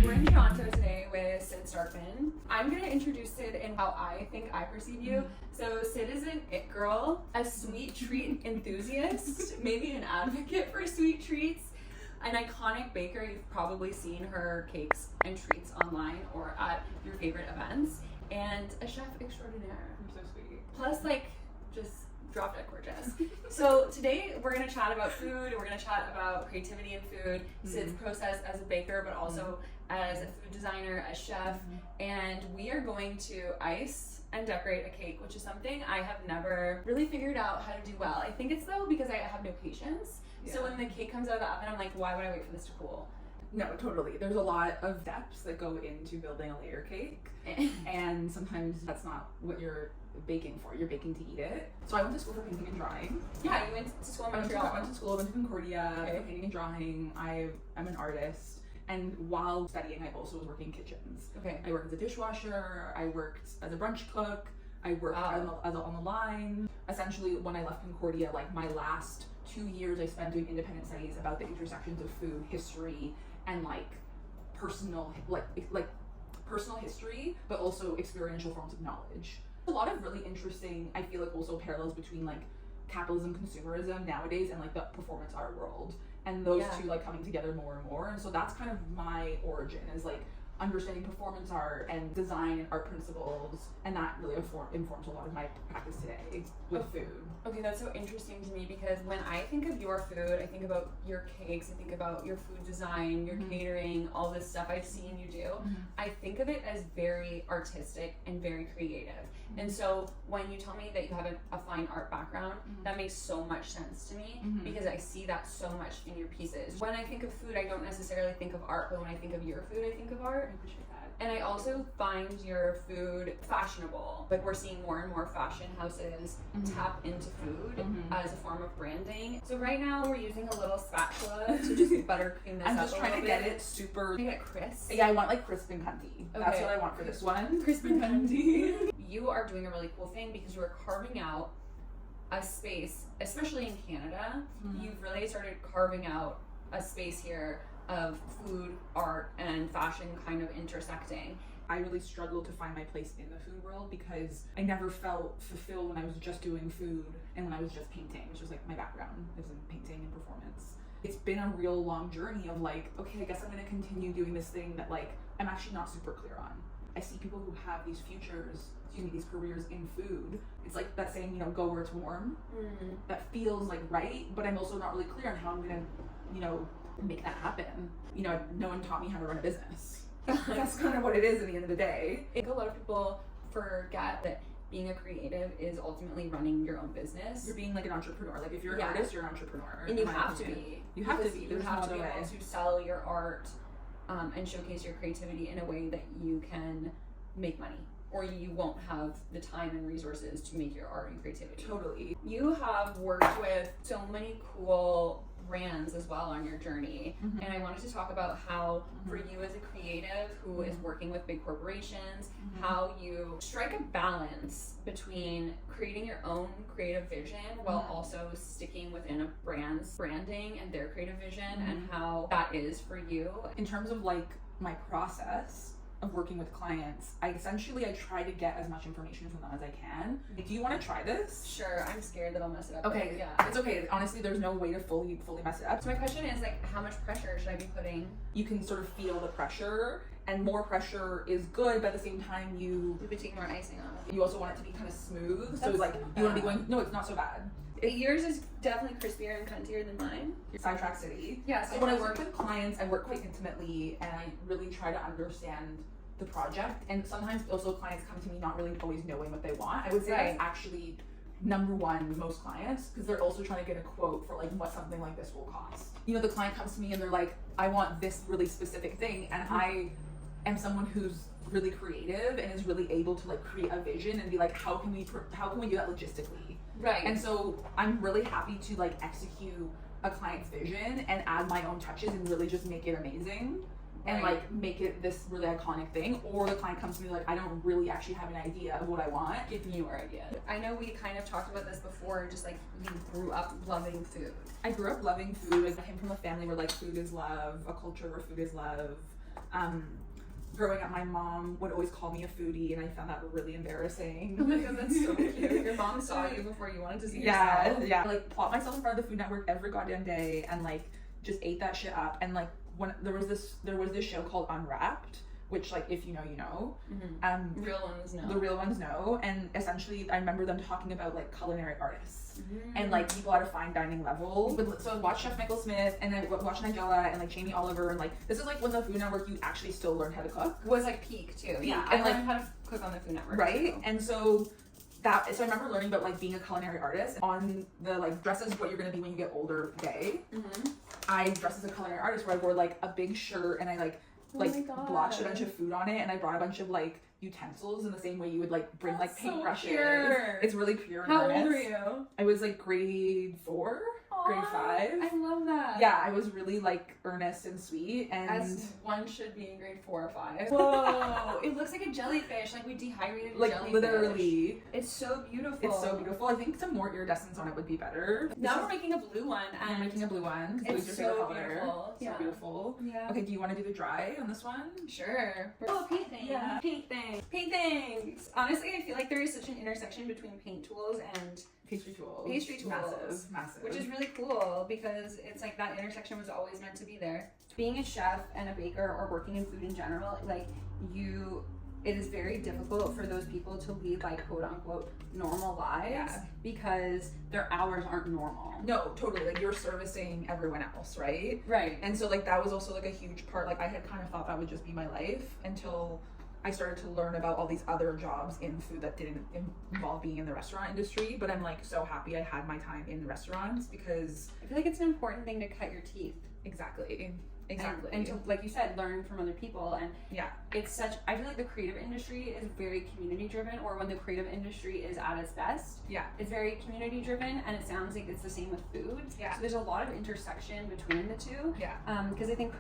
We're in Toronto today with Sid Starkman. I'm going to introduce Sid and how I think I perceive you. So Sid is an it girl, a sweet treat enthusiast, maybe an advocate for sweet treats, an iconic baker. You've probably seen her cakes and treats online or at your favorite events, and a chef extraordinaire. I'm so sweet. Plus, just drop dead gorgeous. So today we're going to chat about food, and we're going to chat about creativity in food, Sid's process as a baker, but also as a food designer, a chef, and we are going to ice and decorate a cake, which is something I have never really figured out how to do well. I think it's though because I have no patience. Yeah. So when the cake comes out of the oven, I'm like, why would I wait for this to cool? No, totally. There's a lot of steps that go into building a layer cake, and sometimes that's not what you're baking for. You're baking to eat it. So I went to school for painting and drawing. Yeah, you went to school in Montreal. I went to school, I went to Concordia for painting and drawing. I'm an artist. And while studying, I also was working in kitchens. Okay. I worked as a dishwasher, I worked as a brunch cook, I worked on the line. Essentially, when I left Concordia, my last 2 years I spent doing independent studies about the intersections of food, history, and personal history, but also experiential forms of knowledge. A lot of really interesting, I feel also parallels between capitalism, consumerism nowadays and the performance art world. And those two coming together more and more. And so that's kind of my origin, is understanding performance art and design and art principles, and that really informs a lot of my practice today with food. Okay, that's so interesting to me because when I think of your food, I think about your cakes, I think about your food design, your catering, all this stuff I've seen you do. I think of it as very artistic and very creative. And so when you tell me that you have a fine art background, that makes so much sense to me because I see that so much in your pieces. When I think of food, I don't necessarily think of art, but when I think of your food, I think of art. I appreciate that. And I also find your food fashionable. We're seeing more and more fashion houses tap into food as a form of branding. So right now we're using a little spatula to just buttercream this up. I'm just trying to get it super. Can you get crisp? Yeah, I want crisp and cunty. Okay. That's what I want for this one. Crisp and cunty. You are doing a really cool thing because you are carving out a space, especially in Canada. You've really started carving out a space here of food, art, and fashion kind of intersecting. I really struggled to find my place in the food world because I never felt fulfilled when I was just doing food and when I was just painting, which was my background is in painting and performance. It's been a real long journey of okay, I guess I'm gonna continue doing this thing that I'm actually not super clear on. I see people who have these these careers in food. It's that saying, go where it's warm. That feels right, but I'm also not really clear on how I'm gonna, make that happen. No one taught me how to run a business. That's kind of what it is at the end of the day. I think a lot of people forget that being a creative is ultimately running your own business. You're being an entrepreneur. If you're an artist, you're an entrepreneur. And you have to be. You have to be. You have to be able to sell your art and showcase your creativity in a way that you can make money, or you won't have the time and resources to make your art and creativity. Totally. You have worked with so many cool brands as well on your journey, and I wanted to talk about how for you as a creative who is working with big corporations, how you strike a balance between creating your own creative vision while also sticking within a brand's branding and their creative vision, and how that is for you. In terms of my process of working with clients, I try to get as much information from them as I can. Do you want to try this? Sure, I'm scared that I'll mess it up. Okay, yeah. It's okay. Honestly, there's no way to fully mess it up. So my question is how much pressure should I be putting? You can sort of feel the pressure, and more pressure is good, but at the same time You've been taking more icing on it. you also want it to be kind of smooth. So That's you want to be going, no, it's not so bad. Yours is definitely crispier and cuntier than mine. Sidetrack City. Yeah, So when I work with clients, I work quite intimately, and I really try to understand the project. And sometimes also clients come to me not really always knowing what they want. I would say that's actually number one with most clients, because they're also trying to get a quote for what something like this will cost. The client comes to me and they're like, I want this really specific thing, and I am someone who's really creative and is really able to create a vision and be how can we do that logistically? Right. And so I'm really happy to execute a client's vision and add my own touches and really just make it amazing. and like make it this really iconic thing, or the client comes to me like, I don't really actually have an idea of what I want. Give me your idea. I know we kind of talked about this before, just like you grew up loving food. I grew up loving food. I came from a family where like food is love, a culture where food is love. Growing up, my mom would always call me a foodie, and I found that really embarrassing. Oh my god, that's so cute. Your mom saw you before you wanted to see yourself. Yeah. I, like, plot myself in front of the Food Network every goddamn day, and like just ate that shit up. And like when there was this show called Unwrapped, which like if you know, you know. Mm-hmm. Real ones know. The real ones know, and essentially I remember them talking about like culinary artists. And like people at a fine dining level. So I watched Chef Michael Smith, and I watched Nigella and like Jamie Oliver, and like this is like when the Food Network you actually still learn how to cook. Was like peak too. Yeah, and I learned how to cook on the Food Network. Right, too. and so I remember learning about like being a culinary artist on the like dresses what you're gonna be when you get older day. I dressed as a culinary artist where I wore like a big shirt and I like blotched a bunch of food on it, and I brought a bunch of like utensils in the same way you would like bring like paintbrushes. Pure. It's really pure. How old were you? I was like grade 4. Grade 5. I love that. Yeah, I was really like earnest and sweet, and as one should be in grade 4 or 5. Whoa! It looks like a jellyfish, like we dehydrated a like jellyfish. Literally. It's so beautiful. It's so beautiful. I think some more iridescence on it would be better. Now we're making a blue one, and I'm making a blue one because blue's your favorite color. Beautiful. So beautiful. Yeah. Okay, do you want to do the dry on this one? Sure. Oh, paint things. Yeah. Paint things. Paint things. Honestly, I feel like there is such an intersection between paint tools and pastry tools. Massive. Which is really cool because it's like that intersection was always meant to be there. Being a chef and a baker or working in food in general, like it is very difficult for those people to lead like quote unquote normal lives because their hours aren't normal. No, totally. Like you're servicing everyone else, right? Right. And so like that was also like a huge part. Like I had kind of thought that would just be my life until I started to learn about all these other jobs in food that didn't involve being in the restaurant industry. But I'm like so happy I had my time in restaurants because I feel like it's an important thing to cut your teeth. Exactly. And to, like you said, learn from other people. And yeah, it's such, I feel like the creative industry is very community driven, or when the creative industry is at its best, it's very community driven, and it sounds like it's the same with food. So there's a lot of intersection between the two. Because I think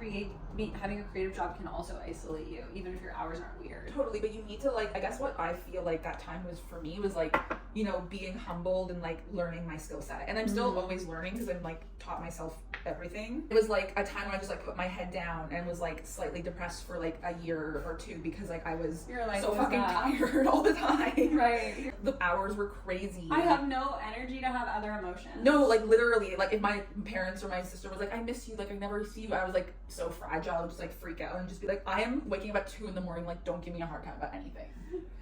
having a creative job can also isolate you, even if your hours aren't weird. Totally, but you need to like, I guess what I feel like that time was for me was like, you know, being humbled and like learning my skill set. And I'm still always learning because I'm like taught myself everything. It was like a time when I just like put my head down and was like slightly depressed for like a year or two because like I was so fucking tired all the time. Right. The hours were crazy. I have no energy to have other emotions. No, like literally, like if my parents or my sister was like, I miss you, like I never see you, I was like so fragile. I would just like freak out and just be like, I am waking up at 2 a.m, like don't give me a hard time about anything.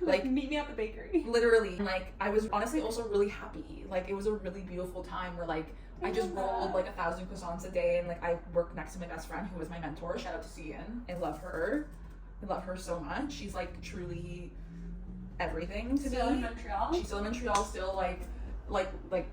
Like meet me at the bakery. Literally. Like I was honestly also really happy. Like it was a really beautiful time where like I just rolled like 1,000 croissants a day, and like I worked next to my best friend who was my mentor. Shout out to Cian. I love her. I love her so much. She's like truly everything to me. Still in Montreal? She's still in Montreal, still like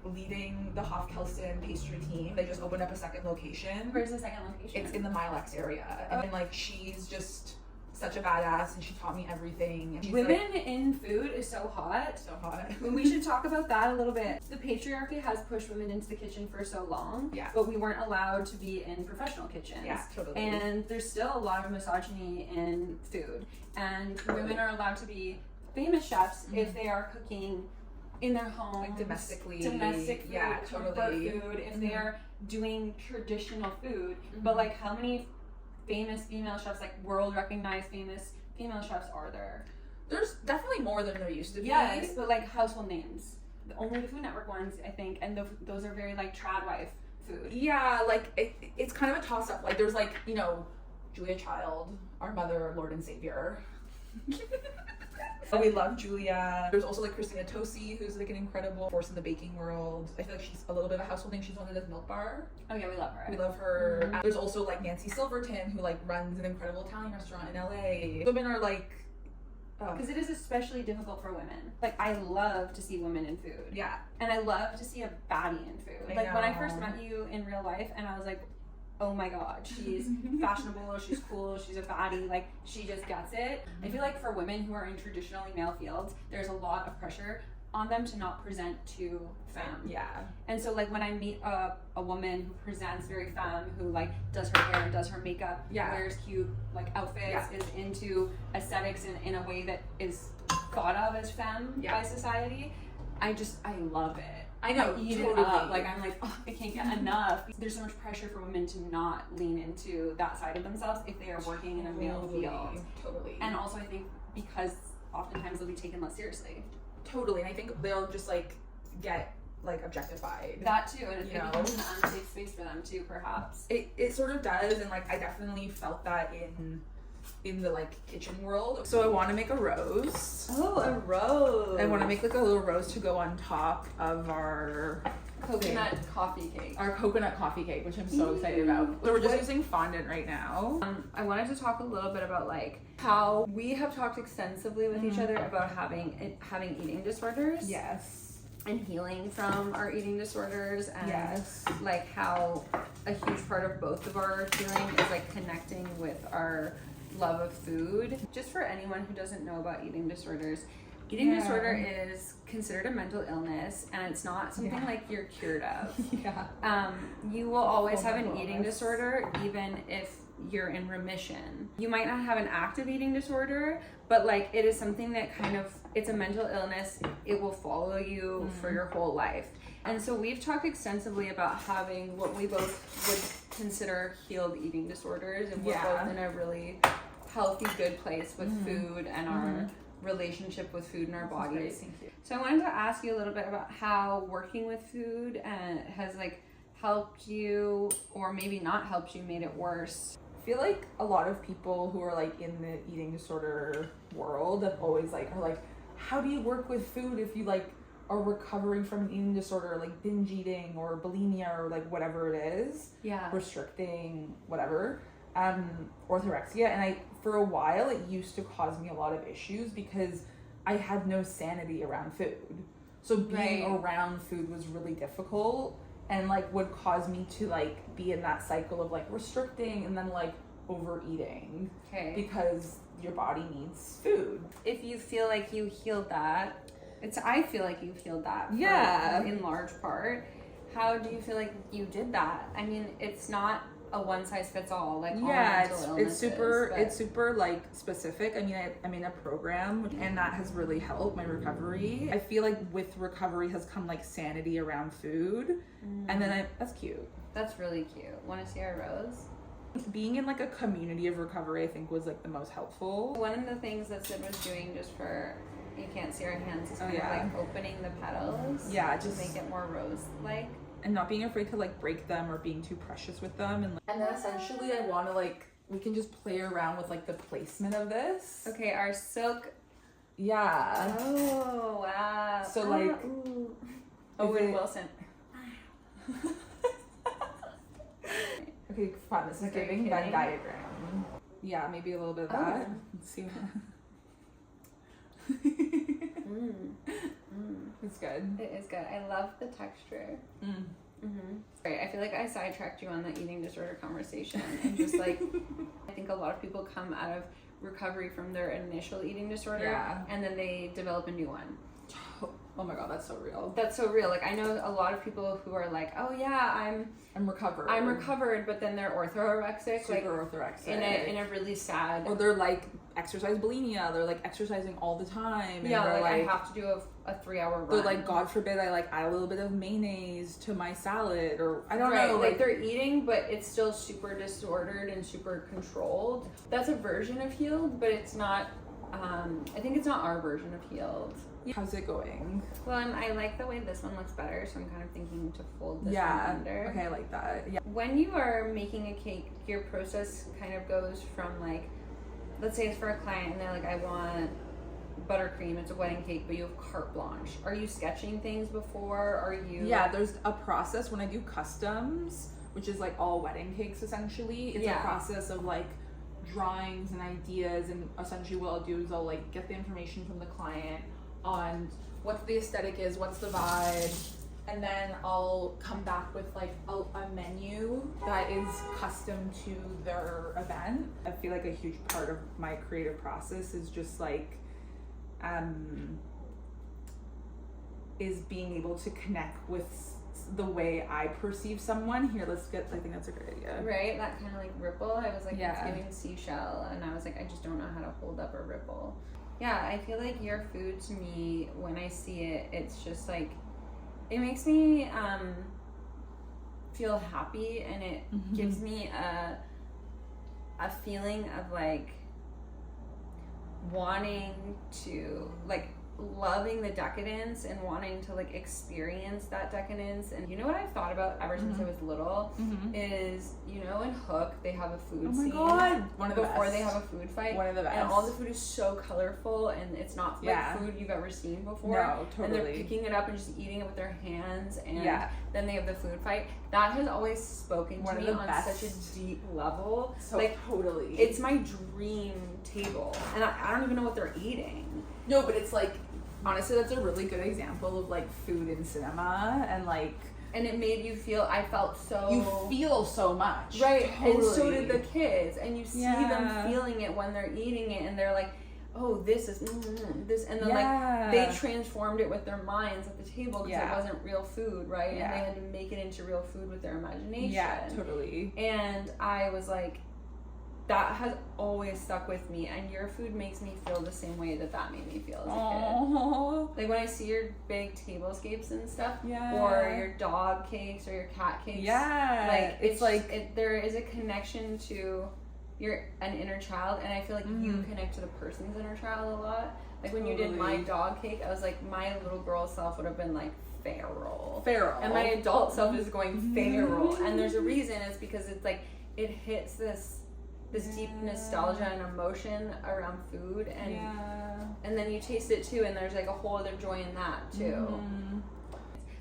leading the Hof Kelston pastry team. They just opened up a second location. Where's the second location? It's in the Milex area. And like she's just such a badass, and she taught me everything. And women in food is so hot. So hot. We should talk about that a little bit. The patriarchy has pushed women into the kitchen for so long, but we weren't allowed to be in professional kitchens. Yeah, totally. And there's still a lot of misogyny in food. And women are allowed to be famous chefs if they are cooking in their home, like domestic food, totally. Food, if they are doing traditional food. But like, how many famous female chefs, like world recognized famous female chefs, are there? There's definitely more than there used to be. Yes, but like household names, only the Food Network ones, I think, and those are very like trad wife food. Yeah, like it's kind of a toss up. Like there's like, you know, Julia Child, our mother, Lord and Savior. We love Julia. There's also like Christina Tosi, who's like an incredible force in the baking world. I feel like she's a little bit of a household name. She's one that does Milk Bar. Oh yeah, we love her. We love her. There's also like Nancy Silverton, who like runs an incredible Italian restaurant in LA. Women are like, because it is especially difficult for women. Like I love to see women in food. Yeah. And I love to see a baddie in food. Like when I first met you in real life, and I was like, oh my god, she's fashionable, she's cool, she's a baddie, like she just gets it. I feel like for women who are in traditionally male fields, there's a lot of pressure on them to not present too femme. Yeah. And so like when I meet a woman who presents very femme, who like does her hair and does her makeup, wears cute like outfits, is into aesthetics in a way that is thought of as femme by society, I love it. I know, eat it up. Like I'm like, oh, I can't get enough. There's so much pressure for women to not lean into that side of themselves if they are working in a male field. Totally. And also I think because oftentimes they'll be taken less seriously. Totally. And I think they'll just like get like objectified. That too, and it becomes an unsafe space for them too, perhaps. It sort of does, and like I definitely felt that in the like kitchen world. So I want to make a rose. Oh, a rose. I want to make like a little rose to go on top of our coconut coffee cake. Our coconut coffee cake, which I'm so excited about. So we're just using fondant right now. I wanted to talk a little bit about like how we have talked extensively with each other about having eating disorders. Yes. And healing from our eating disorders, and like how a huge part of both of our healing is like connecting with our love of food. Just for anyone who doesn't know about eating disorders, eating disorder is considered a mental illness, and it's not something like you're cured of. You will always have an eating disorder, even if you're in remission. You might not have an active eating disorder, but like it is something that kind of, it's a mental illness. It will follow you for your whole life. And so we've talked extensively about having what we both would consider healed eating disorders, and we're both in a really healthy, good place with food and our relationship with food in our bodies. Thank you. So I wanted to ask you a little bit about how working with food has like helped you, or maybe not helped you, made it worse. I feel like a lot of people who are like in the eating disorder world have always like are like, how do you work with food if you like are recovering from an eating disorder, like binge eating or bulimia or like whatever it is, restricting whatever, orthorexia. And for a while it used to cause me a lot of issues because I had no sanity around food. So being around food was really difficult, and like would cause me to like be in that cycle of like restricting and then like overeating because your body needs food. If you feel like you healed that, I feel like you've healed that in large part. How do you feel like you did that? I mean, it's not a one size fits all, like all mental illnesses, it's super like specific. I mean, I'm in a program and that has really helped my recovery. I feel like with recovery has come like sanity around food, and then that's cute. That's really cute. Want to see our rose? Being in like a community of recovery, I think, was like the most helpful. One of the things that Sid was doing, just for, you can't see our hands, is kind of like opening the petals. Yeah, to make it more rose-like. And not being afraid to like break them or being too precious with them. And then essentially I want to like, we can just play around with like the placement of this. Okay, our silk. Yeah. Oh, wow. So like. Owen Wilson. Okay, fun. This is giving Venn diagram. Yeah, maybe a little bit of that. Let's see. It's good. It is good. I love the texture. Right, I feel like I sidetracked you on the eating disorder conversation, and just like I think a lot of people come out of recovery from their initial eating disorder, and then they develop a new one. Oh my god, that's so real. That's so real. Like I know a lot of people who are like, oh yeah, I'm recovered. I'm recovered, but then they're orthorexic, orthorexic, in a really sad. Or they're like exercise bulimia. They're like exercising all the time. And yeah, like I have to do a 3-hour run. They're like, God forbid, I like add a little bit of mayonnaise to my salad, or I don't know. Like they're eating, but it's still super disordered and super controlled. That's a version of healed, but it's not. I think it's not our version of healed. How's it going? Well, I like the way this one looks better, so I'm kind of thinking to fold this one under. Okay, I like that. Yeah. When you are making a cake, your process kind of goes from like, let's say it's for a client and they're like, I want buttercream, it's a wedding cake, but you have carte blanche. Are you sketching things before? Are you? Yeah, there's a process when I do customs, which is like all wedding cakes essentially. It's a process of like drawings and ideas, and essentially what I'll do is I'll like get the information from the client on what the aesthetic is, what's the vibe, and then I'll come back with like a menu that is custom to their event. I feel like a huge part of my creative process is just like is being able to connect with the way I perceive someone. Here, I think that's a great idea. Right? That kind of like ripple. I was like, Yeah. it's giving seashell. And I was like, I just don't know how to hold up a ripple. Yeah, I feel like your food to me, when I see it, it's just like, it makes me feel happy, and it gives me a feeling of like wanting to, like, loving the decadence and wanting to like experience that decadence. And you know what I've thought about ever since I was little is, you know, in Hook they have a food scene. Oh my god, one of the before best. they have a food fight. One of the best. And all the food is so colorful, and it's not like food you've ever seen before. No, totally. And they're picking it up and just eating it with their hands, and then they have the food fight. That has always spoken to me on such a deep level. So like, totally. it's my dream table, and I don't even know what they're eating. No, but it's like, honestly, that's a really good example of like food in cinema, and like, and it made you feel, I felt so, you feel so much, right? Totally. And so did the kids, and you see them feeling it when they're eating it, and they're like, oh, this is this, and then like they transformed it with their minds at the table because it wasn't real food, right? And they had to make it into real food with their imagination. Yeah, totally. And I was like, that has always stuck with me, and your food makes me feel the same way that made me feel as a kid. Like when I see your big tablescapes and stuff, or your dog cakes or your cat cakes, like it's like there is a connection to an inner child, and I feel like you connect to the person's inner child a lot. Like when you did my dog cake, I was like, my little girl self would have been like feral, and my adult self is going feral, and there's a reason. It's because it's like it hits this deep nostalgia and emotion around food, and then you taste it too, and there's like a whole other joy in that too.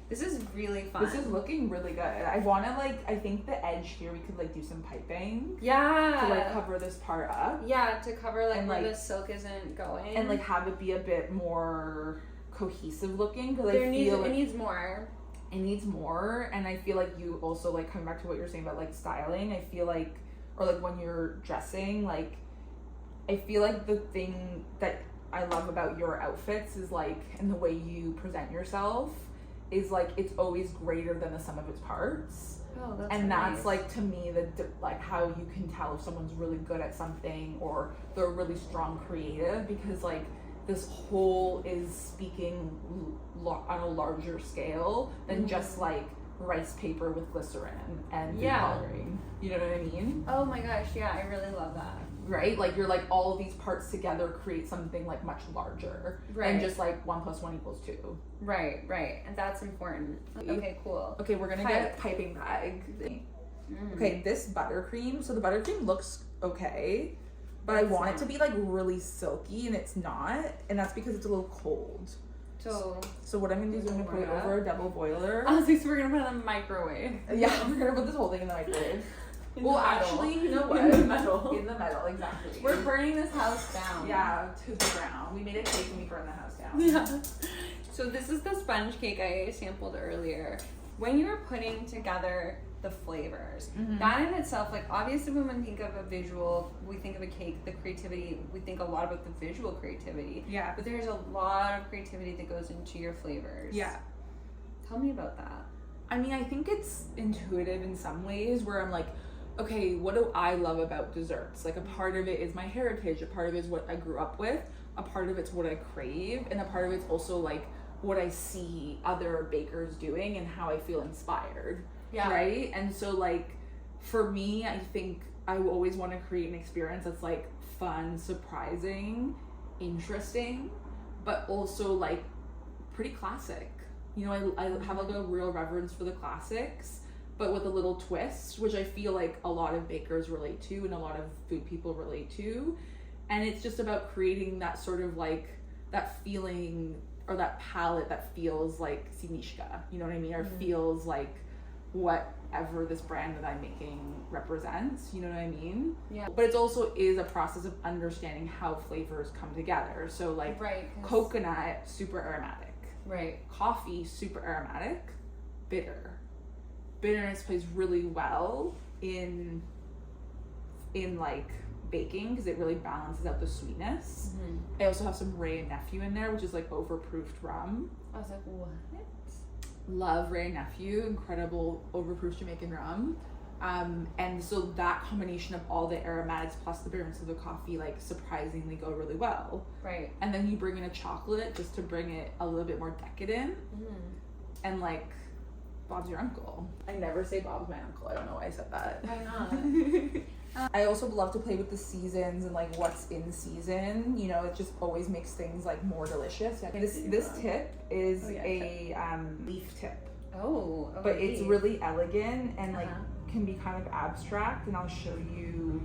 This is really fun. This is looking really good. I want to like, I think the edge here we could like do some piping. To like cover this part up. To cover like where the silk isn't going. And like have it be a bit more cohesive looking, because it needs more. It needs more, and I feel like you also like, coming back to what you're saying about like styling, I feel like, or like when you're dressing, like I feel like the thing that I love about your outfits is like, and the way you present yourself is like, it's always greater than the sum of its parts. Oh, that's and nice. That's like, to me, like how you can tell if someone's really good at something or they're really strong creative, because like this whole is speaking on a larger scale than just like rice paper with glycerin and food coloring. You know what I mean? Oh my gosh, yeah, I really love that. Right? Like you're like, all of these parts together create something like much larger. Right. And just like 1 + 1 = 2. Right. And that's important. Okay, cool. Okay, we're gonna get a piping bag. Okay, this buttercream. So the buttercream looks okay, but I want it to be like really silky, and it's not. And that's because it's a little cold. So what I'm gonna do is I'm gonna put it over a double boiler. Oh, so we're gonna put it in the microwave. Yeah, we're gonna put this whole thing in the microwave. Actually, you know what? In the metal. In the metal, exactly. We're burning this house down. Yeah, to the ground. We made a cake and we burned the house down. Yeah. So this is the sponge cake I sampled earlier. When you were putting together the flavors, that in itself, like obviously when we think of a visual, we think of a cake, the creativity, we think a lot about the visual creativity. Yeah. But there's a lot of creativity that goes into your flavors. Yeah. Tell me about that. I mean, I think it's intuitive in some ways, where I'm like, okay, what do I love about desserts? Like a part of it is my heritage, a part of it is what I grew up with, a part of it's what I crave, and a part of it's also like what I see other bakers doing and how I feel inspired. Yeah. Right? And so like, for me, I think I always want to create an experience that's like fun, surprising, interesting, but also like pretty classic. You know, I have like a real reverence for the classics, but with a little twist, which I feel like a lot of bakers relate to and a lot of food people relate to. And it's just about creating that sort of like, that feeling or that palette that feels like Sidnichka, you know what I mean? Or feels like whatever this brand that I'm making represents, you know what I mean? Yeah. But it also is a process of understanding how flavors come together. So like coconut, super aromatic. Right. Coffee, super aromatic, bitter. Bitterness plays really well in like baking because it really balances out the sweetness. I also have some Wray and Nephew in there, which is like overproofed rum. I was like, what? Love Wray and Nephew, incredible overproof Jamaican rum. And so that combination of all the aromatics plus the bitterness of the coffee like surprisingly go really well. Right. And then you bring in a chocolate just to bring it a little bit more decadent. And like, Bob's your uncle. I never say Bob's my uncle. I don't know why I said that. Why not? I also love to play with the seasons and like what's in season. You know, it just always makes things like more delicious. This tip is a leaf tip. Oh, okay. But it's really elegant and like can be kind of abstract, and I'll show you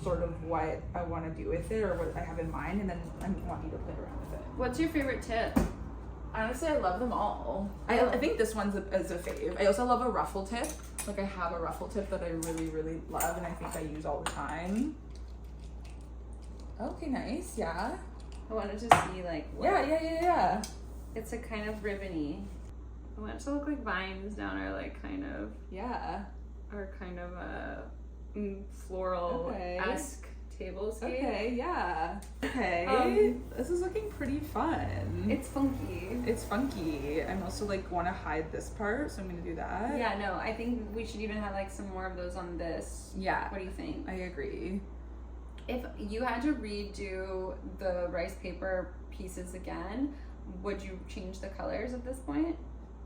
sort of what I want to do with it or what I have in mind, and then I want you to play around with it. What's your favorite tip? Honestly, I love them all. I think this one's is a fave. I also love a ruffle tip. Like I have a ruffle tip that I really, really love and I think I use all the time. Okay, nice, yeah. I wanted to see like Yeah. It's a kind of ribbony. I want it to look like vines down our like kind of a floral-esque tablescape. Okay, yeah. Okay. This is looking pretty fun. It's funky. It's funky. I'm also like want to hide this part, so I'm gonna do that. Yeah, no, I think we should even have like some more of those on this. Yeah. What do you think? I agree. If you had to redo the rice paper pieces again, would you change the colors at this point?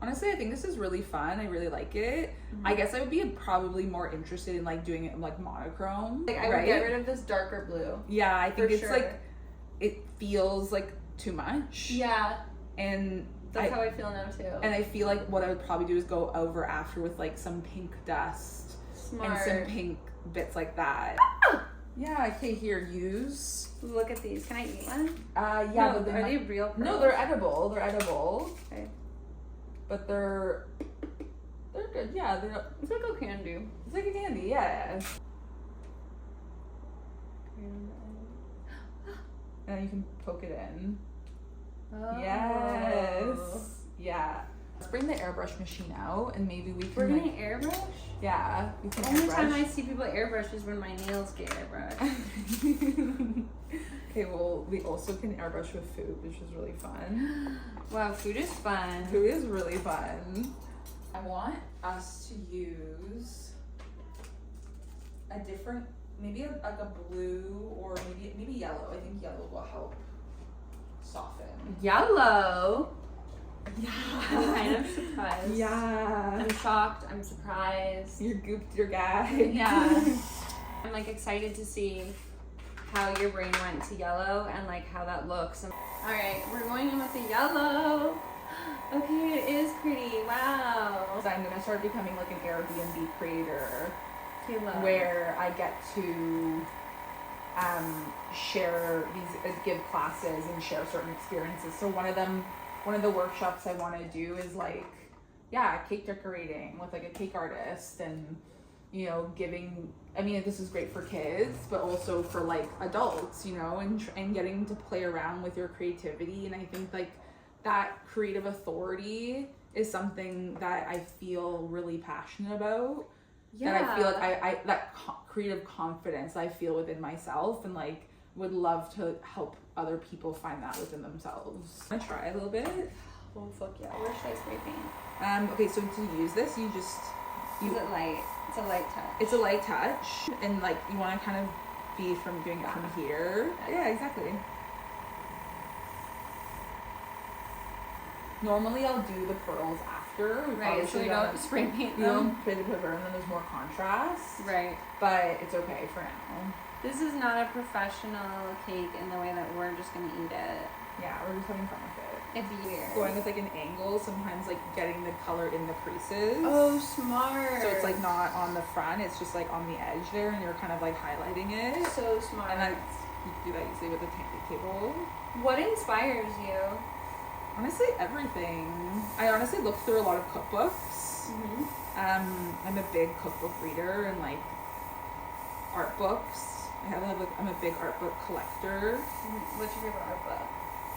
Honestly, I think this is really fun. I really like it. I guess I would be probably more interested in like doing it in like monochrome. Like I would get rid of this darker blue. Yeah, I think it's sure. like it feels like too much. Yeah. And that's how I feel now too. And I feel like what I would probably do is go over after with like some pink dust. Smart. And some pink bits like that. Yeah, okay, here, use. Look at these. Can I eat one? Yeah, no, but are they real pearls? No, they're edible. They're edible. Okay. But they're good. Yeah, it's like a candy. It's like a candy, yeah. And you can poke it in. Oh. Yes. Yeah. Let's bring the airbrush machine out and maybe we can We're gonna airbrush? Yeah. We can Only airbrush. time I see people airbrush is when my nails get airbrushed. Okay, well, we also can airbrush with food, which is really fun. Wow, food is fun. Food is really fun. I want us to use a different, maybe like a blue or maybe yellow. I think yellow will help soften. Yellow? Yeah. I'm kind of surprised. Yeah. I'm shocked. I'm surprised. You're gooped your guy. Yeah. I'm like excited to see how your brain went to yellow and like how that looks. All right, we're going in with the yellow. Okay, it is pretty. Wow. So I'm gonna start becoming like an Airbnb creator, where I get to share these, give classes and share certain experiences. So one of the workshops I want to do is like, cake decorating with like a cake artist and, you know, giving, I mean, this is great for kids, but also for like adults, you know, and getting to play around with your creativity. And I think like that creative authority is something that I feel really passionate about. Yeah. That I feel like that creative confidence I feel within myself, and like would love to help other people find that within themselves. I'm gonna try a little bit. Oh fuck yeah! Where should I spray paint? Okay, so to use this, is it light? It's a light touch. It's a light touch, and like you want to kind of be from doing it from here. Yeah, exactly. Normally I'll do the pearls after. Right, so you don't spray paint them. You don't spray the pearl, and then there's more contrast. Right. But it's okay for now. This is not a professional cake in the way that we're just gonna eat it. Yeah, we're just having fun with it. It's weird. Going with like an angle, sometimes like getting the color in the creases. Oh, smart. So it's like not on the front, it's just like on the edge there, and you're kind of like highlighting it. So smart. And that's, you can do that usually with a table. What inspires you? Honestly, everything. I honestly look through a lot of cookbooks. Mm-hmm. I'm a big cookbook reader and like art books. I'm a big art book collector. What's your favorite art book?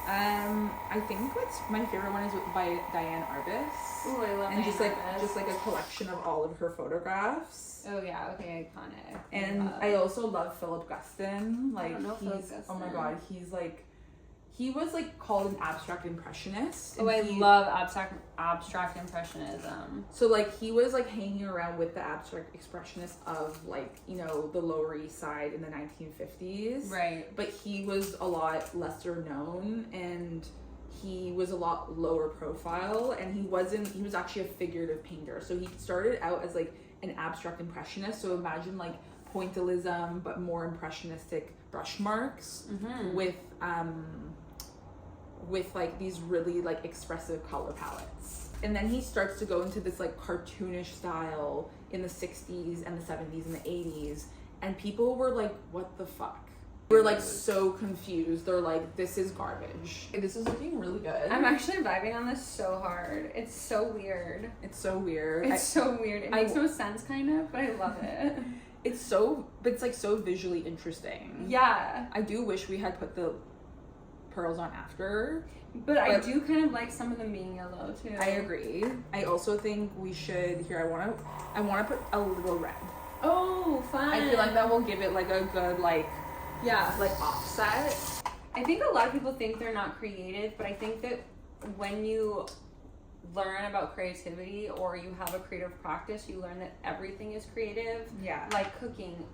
I think what's my favorite one is by Diane Arbus. Ooh, I love and just like Arbus. just like a collection of all of her photographs. Oh yeah, okay, iconic. And I also love Philip Guston. Like, I don't know Philip he's Guston. oh my god, he was like called an abstract impressionist. Oh, I love abstract impressionism. So like he was like hanging around with the abstract expressionists of like, you know, the Lower East Side in the 1950s. Right. But he was a lot lesser known and he was a lot lower profile, and he was actually a figurative painter. So he started out as like an abstract impressionist. So imagine like pointillism but more impressionistic brush marks with like these really like expressive color palettes. And then he starts to go into this like cartoonish style in the 60s and the 70s and the 80s, and people were like, what the fuck? We're like so confused. They're like, this is garbage. This is looking really good. I'm actually vibing on this so hard. It's so weird. It's so weird. It makes no sense kind of, but I love it. But it's like so visually interesting. Yeah. I do wish we had put the pearls on after. But I do kind of like some of them being yellow too. I agree. I also think we should, here, I wanna put a little red. Oh, fun. I feel like that will give it like a good like offset. I think a lot of people think they're not creative, but I think that when you learn about creativity or you have a creative practice, you learn that everything is creative. Yeah. Like cooking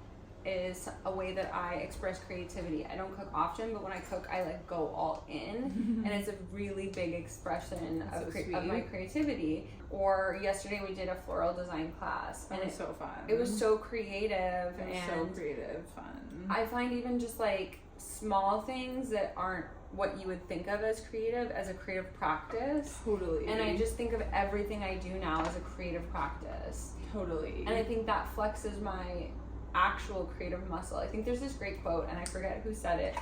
is a way that I express creativity. I don't cook often, but when I cook, I like go all in, and it's a really big expression of my creativity. Or yesterday we did a floral design class, and it was so fun. It was so creative Fun. I find even just like small things that aren't what you would think of as creative as a creative practice. Totally. And I just think of everything I do now as a creative practice. Totally. And I think that flexes my actual creative muscle. I think there's this great quote, and I forget who said it,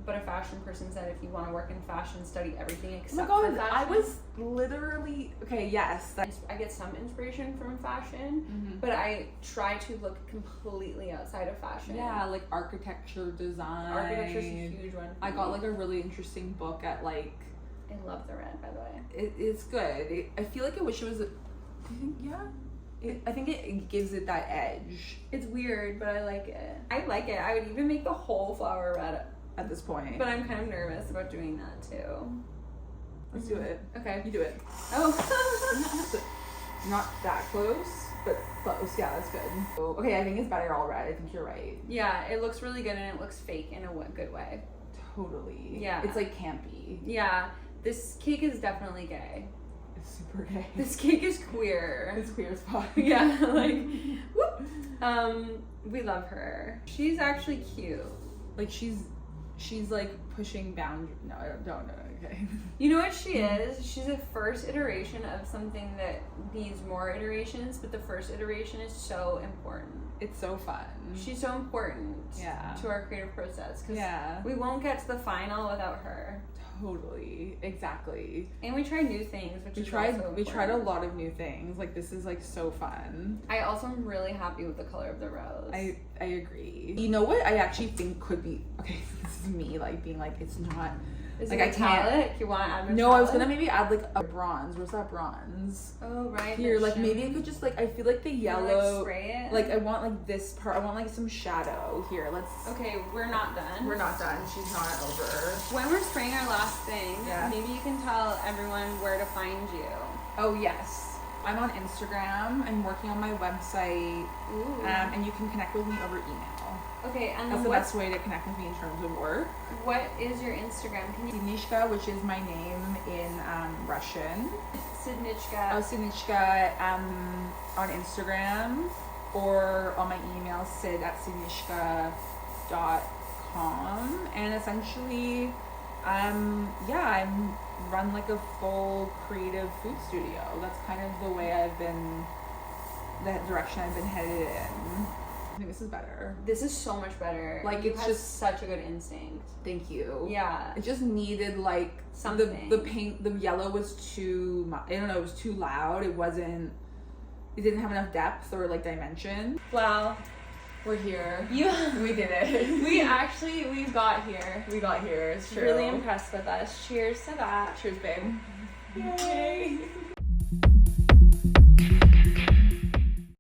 but a fashion person said, if you want to work in fashion, study everything except for fashion. I was literally yes. I get some inspiration from fashion, but I try to look completely outside of fashion. Yeah, like architecture, design. Architecture's a huge one. I got like a really interesting book at like. I love the red, by the way. It's good. I feel like I wish it was. I think it gives it that edge. It's weird, but I like it. I would even make the whole flower red at this point. But I'm kind of nervous about doing that too. Let's do it. Okay. You do it. Oh. Not that close, but close. Yeah, that's good. Okay, I think it's better all red. I think you're right. Yeah, it looks really good and it looks fake in a good way. Totally. Yeah. It's like campy. Yeah. This cake is definitely gay. It's super gay. This cake is queer. It's queer as fuck. Yeah, like, whoop. We love her. She's actually cute. Like she's like pushing boundaries. No, I don't know. Okay. You know what she is? She's a first iteration of something that needs more iterations, but the first iteration is so important. It's so fun. She's so important to our creative process. Because we won't get to the final without her. Totally. Exactly. And we tried new things, which we tried a lot of new things. Like this is like so fun. I also am really happy with the color of the rose. I agree. You know what I actually think could be this is me like being like it's not is like it I metallic? can't. You want to add metallic? No, I was gonna maybe add like a bronze. Where's that bronze? Oh right. Here, like maybe I could just like I feel like the yellow. Like spray it. Like I want like this part. I want like some shadow here. Let's. Okay, we're not done. We're not done. She's not over. When we're spraying our last thing, maybe you can tell everyone where to find you. Oh yes, I'm on Instagram. I'm working on my website. Ooh. And you can connect with me over email. Okay, and that's the best way to connect with me in terms of work. What is your Instagram? Can you Sidnichka, which is my name in Russian. Sidnichka. Oh, Sidnichka on Instagram or on my email sid@sidnichka.com. And essentially, I run like a full creative food studio. That's kind of the way the direction I've been headed in. I think this is better. This is so much better. Like it's just such a good instinct. Thank you. Yeah. It just needed like something. The paint, the yellow was too. I don't know. It was too loud. It didn't have enough depth or like dimension. Well, We're here. You. We did it. We got here. We got here. It's true. Really impressed with us. Cheers to that. Cheers, babe. Yay!